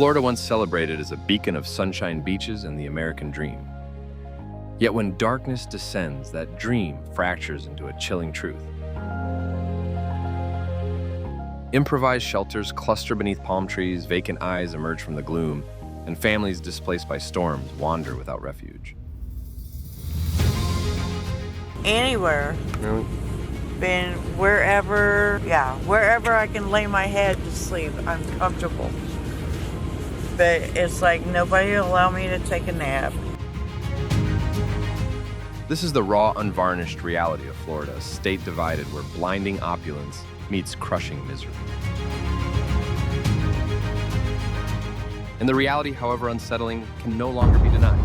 Florida once celebrated as a beacon of sunshine beaches and the American dream. Yet when darkness descends, that dream fractures into a chilling truth. Improvised shelters cluster beneath palm trees, vacant eyes emerge from the gloom, and families displaced by storms wander without refuge. Anywhere. Really? Been wherever I can lay my head to sleep, I'm comfortable. But it's like nobody will allow me to take a nap. This is the raw, unvarnished reality of Florida, a state divided where blinding opulence meets crushing misery. And the reality, however unsettling, can no longer be denied.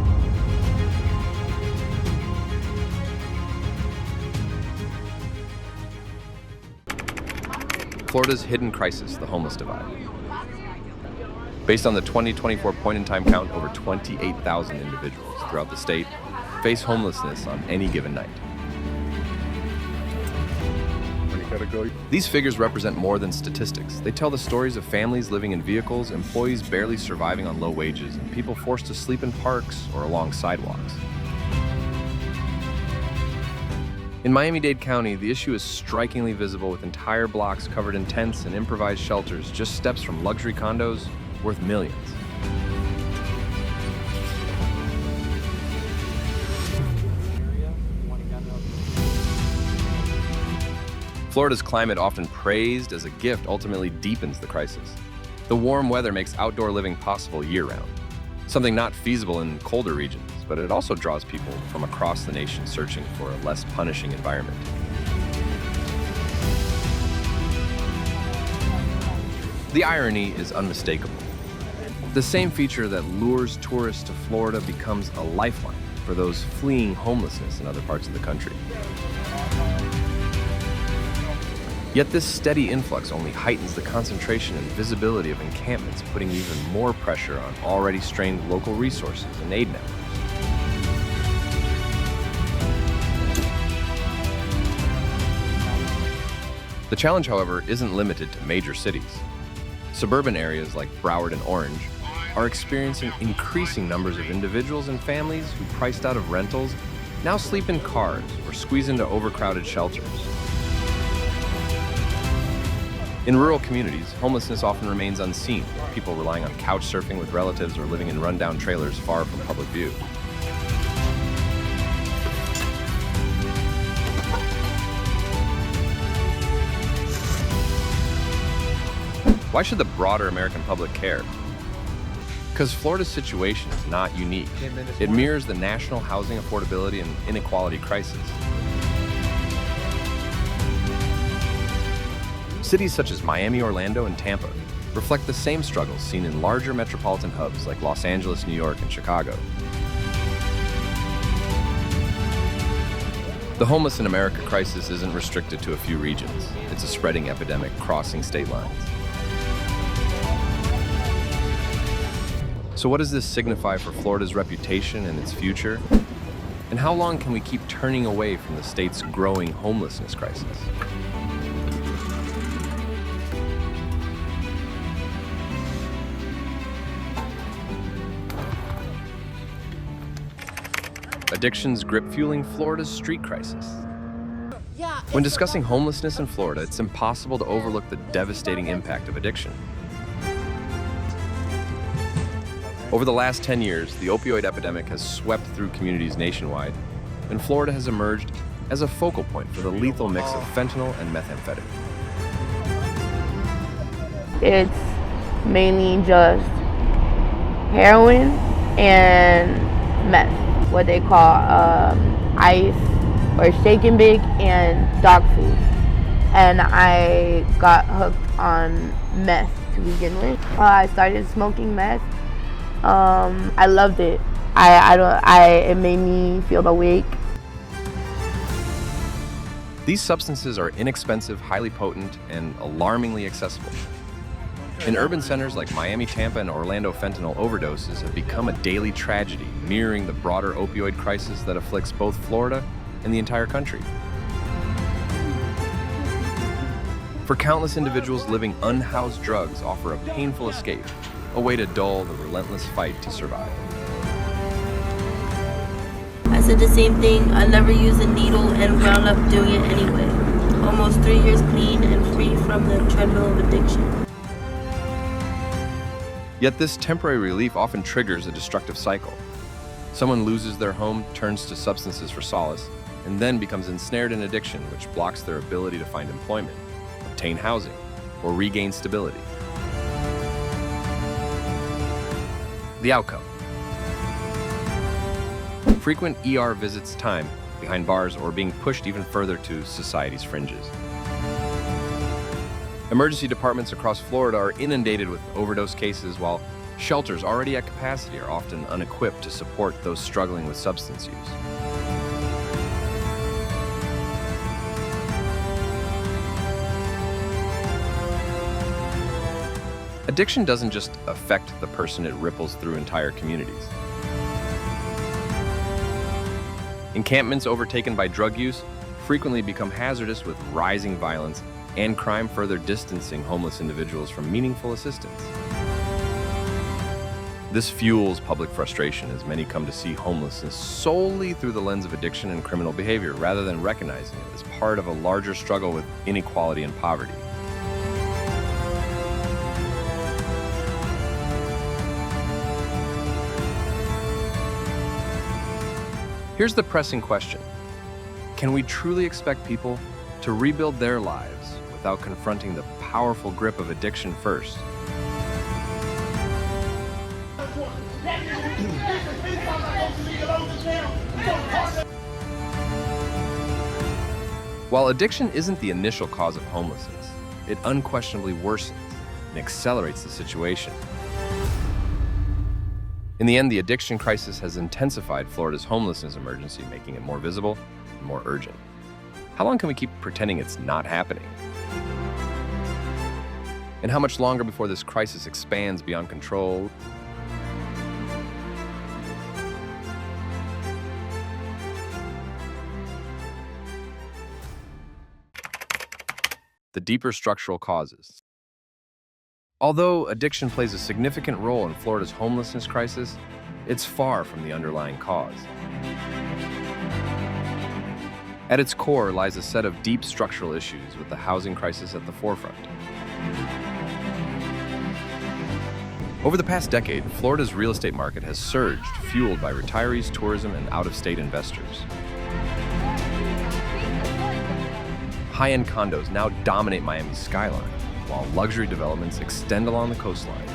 Florida's hidden crisis, the homeless divide. Based on the 2024 point-in-time count, over 28,000 individuals throughout the state face homelessness on any given night. These figures represent more than statistics. They tell the stories of families living in vehicles, employees barely surviving on low wages, and people forced to sleep in parks or along sidewalks. In Miami-Dade County, the issue is strikingly visible, with entire blocks covered in tents and improvised shelters, just steps from luxury condos worth millions. Florida's climate, often praised as a gift, ultimately deepens the crisis. The warm weather makes outdoor living possible year-round, something not feasible in colder regions, but it also draws people from across the nation searching for a less punishing environment. The irony is unmistakable. The same feature that lures tourists to Florida becomes a lifeline for those fleeing homelessness in other parts of the country. Yet this steady influx only heightens the concentration and visibility of encampments, putting even more pressure on already strained local resources and aid networks. The challenge, however, isn't limited to major cities. Suburban areas like Broward and Orange are experiencing increasing numbers of individuals and families who, priced out of rentals, now sleep in cars or squeeze into overcrowded shelters. In rural communities, homelessness often remains unseen, with people relying on couch surfing with relatives or living in rundown trailers far from public view. Why should the broader American public care? Because Florida's situation is not unique. It mirrors the national housing affordability and inequality crisis. Cities such as Miami, Orlando, and Tampa reflect the same struggles seen in larger metropolitan hubs like Los Angeles, New York, and Chicago. The Homeless in America crisis isn't restricted to a few regions. It's a spreading epidemic crossing state lines. So what does this signify for Florida's reputation and its future? And how long can we keep turning away from the state's growing homelessness crisis? Addiction's grip fueling Florida's street crisis. When discussing homelessness in Florida, it's impossible to overlook the devastating impact of addiction. Over the last 10 years, the opioid epidemic has swept through communities nationwide, and Florida has emerged as a focal point for the lethal mix of fentanyl and methamphetamine. It's mainly just heroin and meth, what they call ice or shake and bake and dog food. And I got hooked on meth to begin with. I started smoking meth. I loved it. It made me feel awake. These substances are inexpensive, highly potent, and alarmingly accessible. In urban centers like Miami, Tampa, and Orlando, fentanyl overdoses have become a daily tragedy, mirroring the broader opioid crisis that afflicts both Florida and the entire country. For countless individuals living unhoused, drugs offer a painful escape, a way to dull the relentless fight to survive. I said the same thing. I never used a needle and wound up doing it anyway. Almost 3 years clean and free from the treadmill of addiction. Yet this temporary relief often triggers a destructive cycle. Someone loses their home, turns to substances for solace, and then becomes ensnared in addiction, which blocks their ability to find employment, obtain housing, or regain stability. The outcome: frequent ER visits, time behind bars, or being pushed even further to society's fringes. Emergency departments across Florida are inundated with overdose cases, while shelters already at capacity are often unequipped to support those struggling with substance use. Addiction doesn't just affect the person, it ripples through entire communities. Encampments overtaken by drug use frequently become hazardous, with rising violence and crime further distancing homeless individuals from meaningful assistance. This fuels public frustration as many come to see homelessness solely through the lens of addiction and criminal behavior, rather than recognizing it as part of a larger struggle with inequality and poverty. Here's the pressing question: can we truly expect people to rebuild their lives without confronting the powerful grip of addiction first? While addiction isn't the initial cause of homelessness, it unquestionably worsens and accelerates the situation. In the end, the addiction crisis has intensified Florida's homelessness emergency, making it more visible and more urgent. How long can we keep pretending it's not happening? And how much longer before this crisis expands beyond control? The deeper structural causes. Although addiction plays a significant role in Florida's homelessness crisis, it's far from the underlying cause. At its core lies a set of deep structural issues, with the housing crisis at the forefront. Over the past decade, Florida's real estate market has surged, fueled by retirees, tourism, and out-of-state investors. High-end condos now dominate Miami's skyline, while luxury developments extend along the coastline.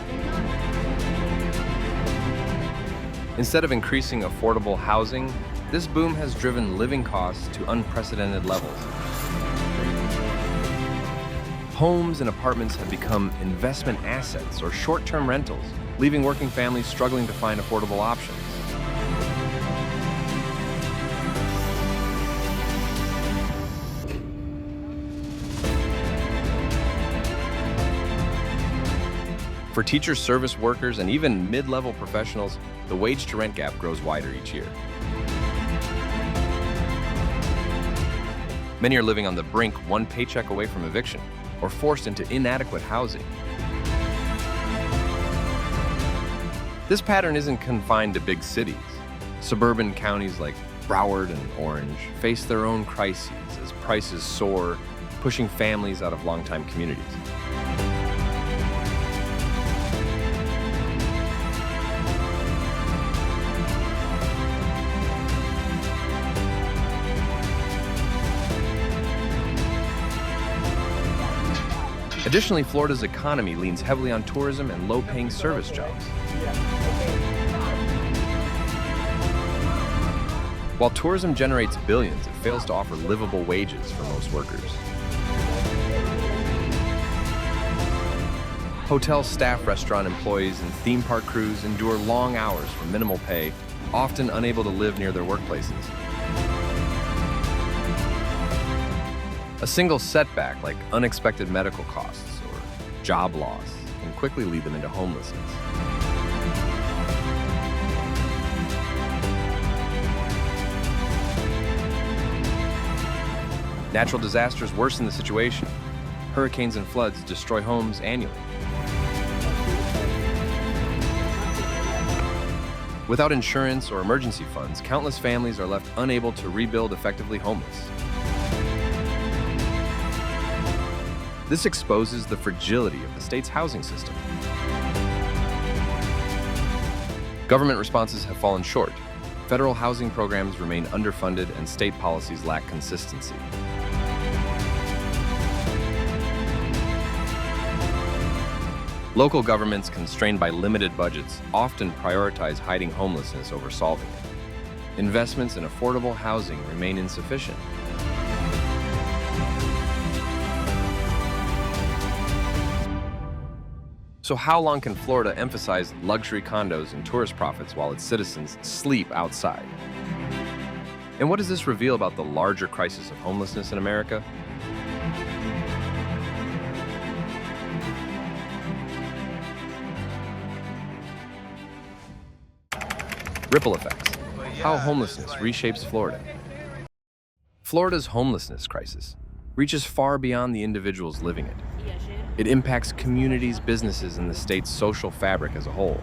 Instead of increasing affordable housing, this boom has driven living costs to unprecedented levels. Homes and apartments have become investment assets or short-term rentals, leaving working families struggling to find affordable options. For teachers, service workers, and even mid-level professionals, the wage-to-rent gap grows wider each year. Many are living on the brink, one paycheck away from eviction, or forced into inadequate housing. This pattern isn't confined to big cities. Suburban counties like Broward and Orange face their own crises as prices soar, pushing families out of longtime communities. Additionally, Florida's economy leans heavily on tourism and low-paying service jobs. While tourism generates billions, it fails to offer livable wages for most workers. Hotel staff, restaurant employees, and theme park crews endure long hours for minimal pay, often unable to live near their workplaces. A single setback, like unexpected medical costs or job loss, can quickly lead them into homelessness. Natural disasters worsen the situation. Hurricanes and floods destroy homes annually. Without insurance or emergency funds, countless families are left unable to rebuild effectively homeless. This exposes the fragility of the state's housing system. Government responses have fallen short. Federal housing programs remain underfunded and state policies lack consistency. Local governments, constrained by limited budgets, often prioritize hiding homelessness over solving it. Investments in affordable housing remain insufficient. So how long can Florida emphasize luxury condos and tourist profits while its citizens sleep outside? And what does this reveal about the larger crisis of homelessness in America? Ripple effects. How homelessness reshapes Florida. Florida's homelessness crisis reaches far beyond the individuals living it. It impacts communities, businesses, and the state's social fabric as a whole.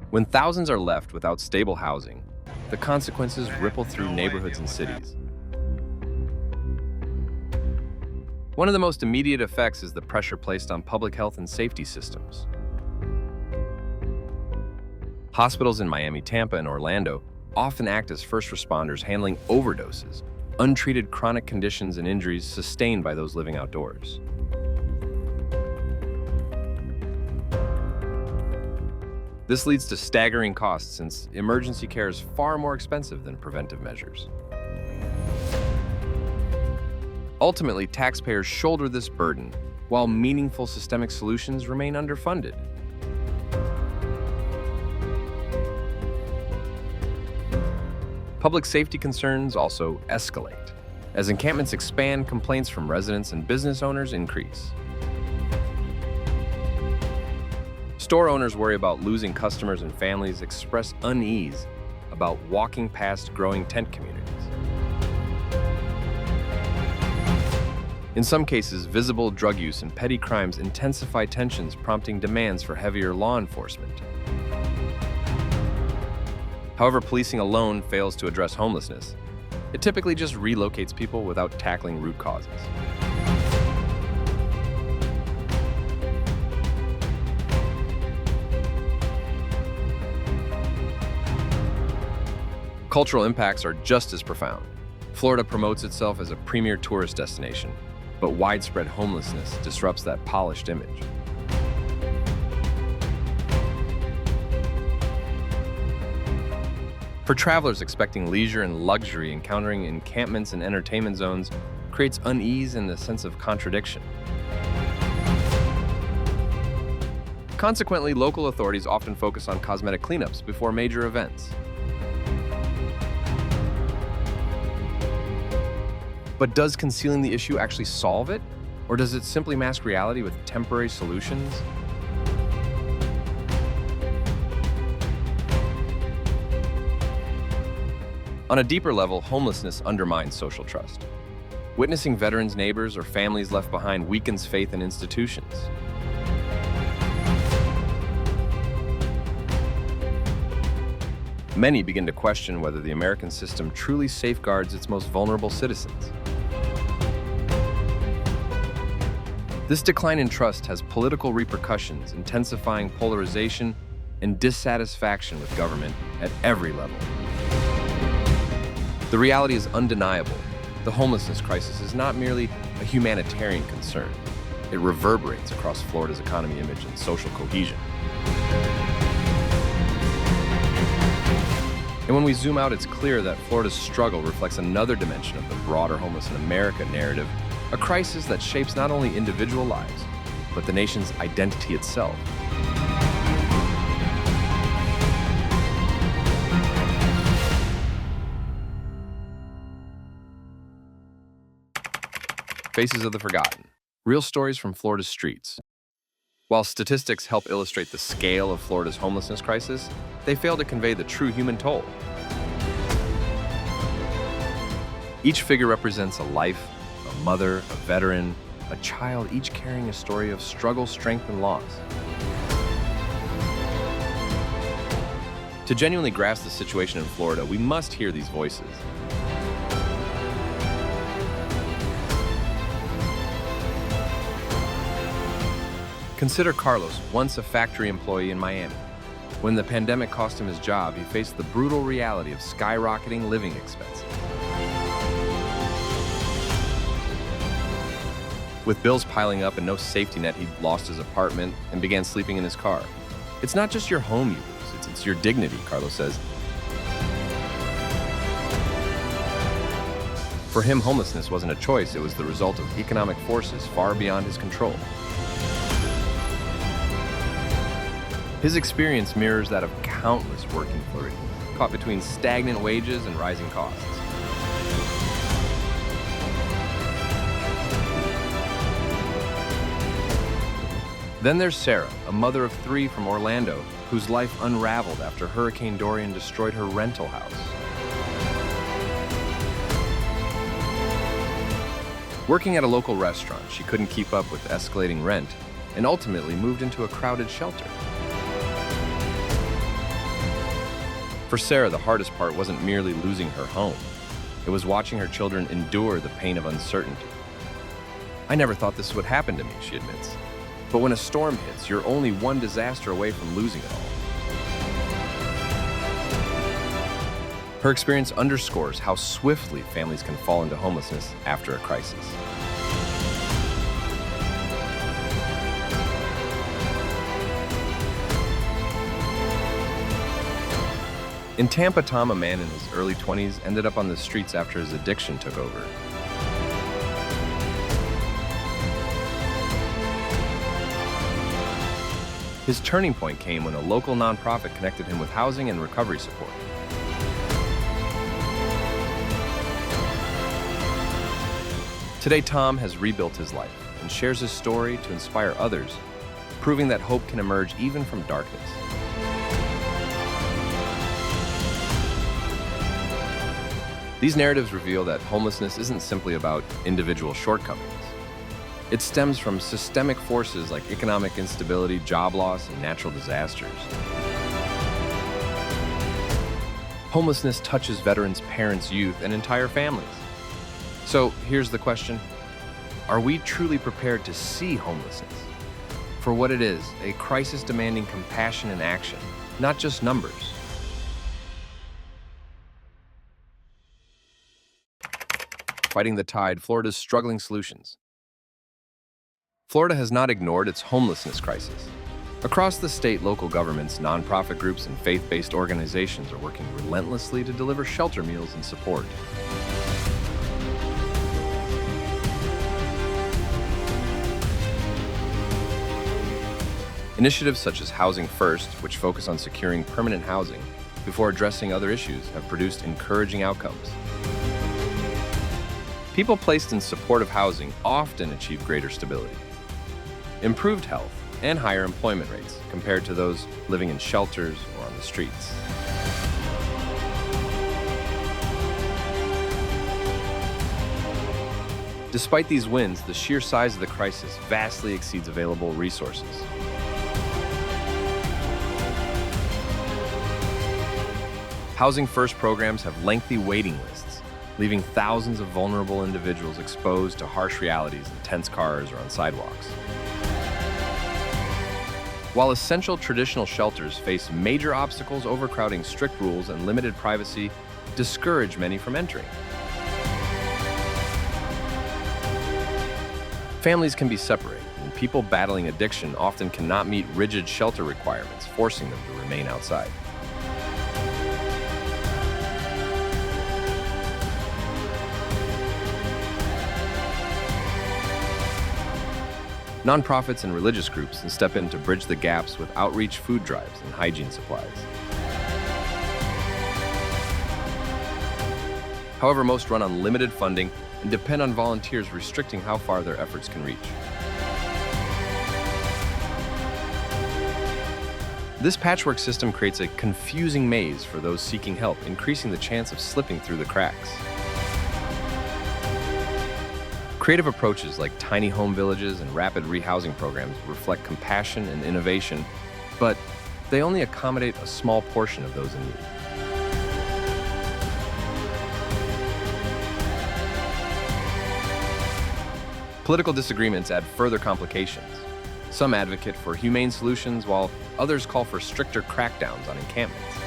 When thousands are left without stable housing, the consequences ripple through neighborhoods and cities. One of the most immediate effects is the pressure placed on public health and safety systems. Hospitals in Miami, Tampa, and Orlando often act as first responders handling overdoses, untreated chronic conditions, and injuries sustained by those living outdoors. This leads to staggering costs since emergency care is far more expensive than preventive measures. Ultimately, taxpayers shoulder this burden, while meaningful systemic solutions remain underfunded. Public safety concerns also escalate. As encampments expand, complaints from residents and business owners increase. Store owners worry about losing customers, and families express unease about walking past growing tent communities. In some cases, visible drug use and petty crimes intensify tensions, prompting demands for heavier law enforcement. However, policing alone fails to address homelessness. It typically just relocates people without tackling root causes. Cultural impacts are just as profound. Florida promotes itself as a premier tourist destination, but widespread homelessness disrupts that polished image. For travelers expecting leisure and luxury, encountering encampments and entertainment zones creates unease and a sense of contradiction. Consequently, local authorities often focus on cosmetic cleanups before major events. But does concealing the issue actually solve it? Or does it simply mask reality with temporary solutions? On a deeper level, homelessness undermines social trust. Witnessing veterans, neighbors, or families left behind weakens faith in institutions. Many begin to question whether the American system truly safeguards its most vulnerable citizens. This decline in trust has political repercussions, intensifying polarization and dissatisfaction with government at every level. The reality is undeniable. The homelessness crisis is not merely a humanitarian concern. It reverberates across Florida's economy, image, and social cohesion. And when we zoom out, it's clear that Florida's struggle reflects another dimension of the broader Homeless in America narrative, a crisis that shapes not only individual lives, but the nation's identity itself. Faces of the Forgotten. Real stories from Florida's streets. While statistics help illustrate the scale of Florida's homelessness crisis, they fail to convey the true human toll. Each figure represents a life, a mother, a veteran, a child, each carrying a story of struggle, strength, and loss. To genuinely grasp the situation in Florida, we must hear these voices. Consider Carlos, once a factory employee in Miami. When the pandemic cost him his job, he faced the brutal reality of skyrocketing living expenses. With bills piling up and no safety net, he lost his apartment and began sleeping in his car. It's not just your home you lose, it's your dignity, Carlos says. For him, homelessness wasn't a choice, it was the result of economic forces far beyond his control. His experience mirrors that of countless working Floridians, caught between stagnant wages and rising costs. Then there's Sarah, a mother of 3 from Orlando, whose life unraveled after Hurricane Dorian destroyed her rental house. Working at a local restaurant, she couldn't keep up with escalating rent and ultimately moved into a crowded shelter. For Sarah, the hardest part wasn't merely losing her home. It was watching her children endure the pain of uncertainty. "I never thought this would happen to me," she admits. "But when a storm hits, you're only one disaster away from losing it all." Her experience underscores how swiftly families can fall into homelessness after a crisis. In Tampa, Tom, a man in his early 20s, ended up on the streets after his addiction took over. His turning point came when a local nonprofit connected him with housing and recovery support. Today, Tom has rebuilt his life and shares his story to inspire others, proving that hope can emerge even from darkness. These narratives reveal that homelessness isn't simply about individual shortcomings. It stems from systemic forces like economic instability, job loss, and natural disasters. Homelessness touches veterans, parents, youth, and entire families. So here's the question: are we truly prepared to see homelessness for what it is, a crisis demanding compassion and action, not just numbers? Fighting the tide, Florida's struggling solutions. Florida has not ignored its homelessness crisis. Across the state, local governments, nonprofit groups, and faith-based organizations are working relentlessly to deliver shelter meals and support. Initiatives such as Housing First, which focus on securing permanent housing before addressing other issues, have produced encouraging outcomes. People placed in supportive housing often achieve greater stability, improved health, and higher employment rates compared to those living in shelters or on the streets. Despite these wins, the sheer size of the crisis vastly exceeds available resources. Housing First programs have lengthy waiting lists, leaving thousands of vulnerable individuals exposed to harsh realities in tense cars or on sidewalks. While essential traditional shelters face major obstacles, overcrowding, strict rules, and limited privacy discourage many from entering. Families can be separated, and people battling addiction often cannot meet rigid shelter requirements, forcing them to remain outside. Nonprofits and religious groups can step in to bridge the gaps with outreach, food drives, and hygiene supplies. However, most run on limited funding and depend on volunteers, restricting how far their efforts can reach. This patchwork system creates a confusing maze for those seeking help, increasing the chance of slipping through the cracks. Creative approaches like tiny home villages and rapid rehousing programs reflect compassion and innovation, but they only accommodate a small portion of those in need. Political disagreements add further complications. Some advocate for humane solutions, while others call for stricter crackdowns on encampments.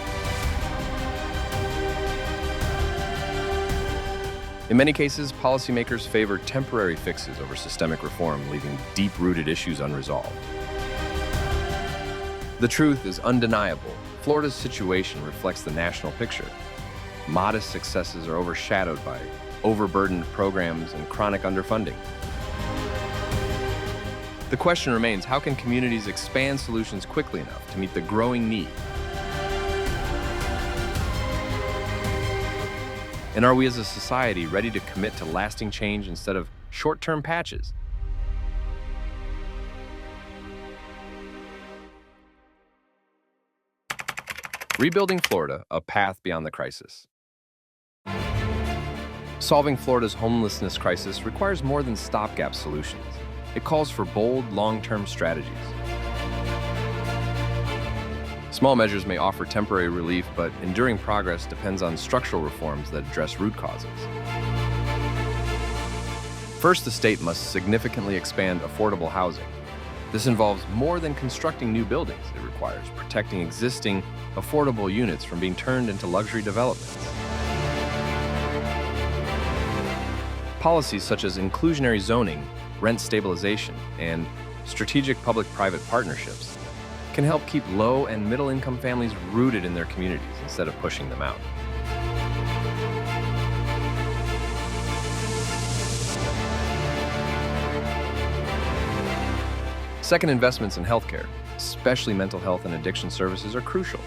In many cases, policymakers favor temporary fixes over systemic reform, leaving deep-rooted issues unresolved. The truth is undeniable. Florida's situation reflects the national picture. Modest successes are overshadowed by overburdened programs and chronic underfunding. The question remains, how can communities expand solutions quickly enough to meet the growing need? And are we as a society ready to commit to lasting change instead of short-term patches? Rebuilding Florida, a path beyond the crisis. Solving Florida's homelessness crisis requires more than stopgap solutions. It calls for bold, long-term strategies. Small measures may offer temporary relief, but enduring progress depends on structural reforms that address root causes. First, the state must significantly expand affordable housing. This involves more than constructing new buildings. It requires protecting existing, affordable units from being turned into luxury developments. Policies such as inclusionary zoning, rent stabilization, and strategic public-private partnerships can help keep low and middle-income families rooted in their communities instead of pushing them out. Second, investments in healthcare, especially mental health and addiction services, are crucial.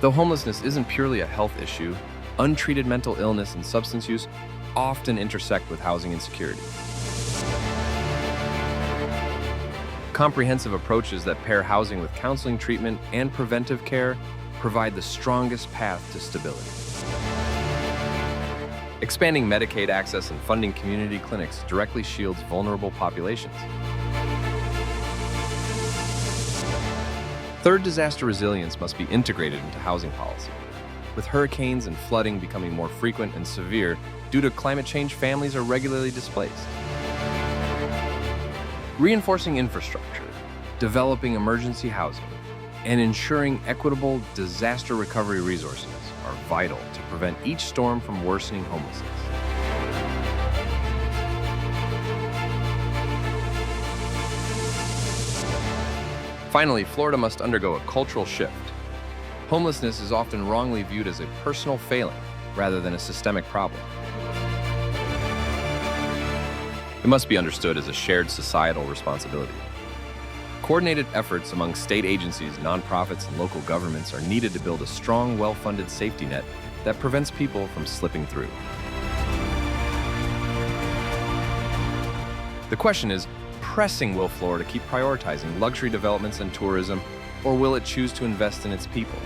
Though homelessness isn't purely a health issue, untreated mental illness and substance use often intersect with housing insecurity. Comprehensive approaches that pair housing with counseling treatment and preventive care provide the strongest path to stability. Expanding Medicaid access and funding community clinics directly shields vulnerable populations. Third, disaster resilience must be integrated into housing policy. With hurricanes and flooding becoming more frequent and severe due to climate change, families are regularly displaced. Reinforcing infrastructure, developing emergency housing, and ensuring equitable disaster recovery resources are vital to prevent each storm from worsening homelessness. Finally, Florida must undergo a cultural shift. Homelessness is often wrongly viewed as a personal failing rather than a systemic problem. It must be understood as a shared societal responsibility. Coordinated efforts among state agencies, nonprofits, and local governments are needed to build a strong, well-funded safety net that prevents people from slipping through. The question is, pressing will Florida keep prioritizing luxury developments and tourism, or will it choose to invest in its people?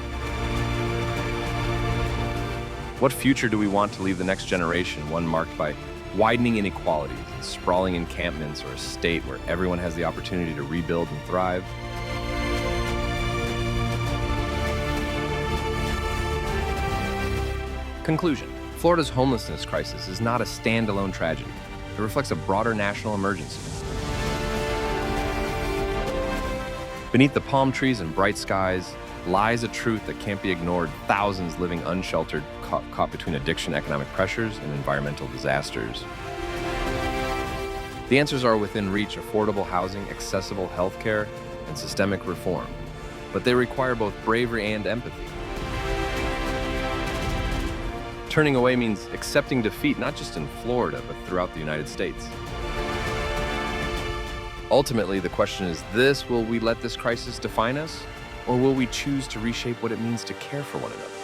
What future do we want to leave the next generation, one marked by widening inequalities and sprawling encampments, or a state where everyone has the opportunity to rebuild and thrive? Conclusion: Florida's homelessness crisis is not a standalone tragedy. It reflects a broader national emergency. Beneath the palm trees and bright skies lies a truth that can't be ignored. Thousands living unsheltered, caught between addiction, economic pressures, and environmental disasters. The answers are within reach: affordable housing, accessible healthcare, and systemic reform. But they require both bravery and empathy. Turning away means accepting defeat, not just in Florida, but throughout the United States. Ultimately, the question is this: will we let this crisis define us, or will we choose to reshape what it means to care for one another?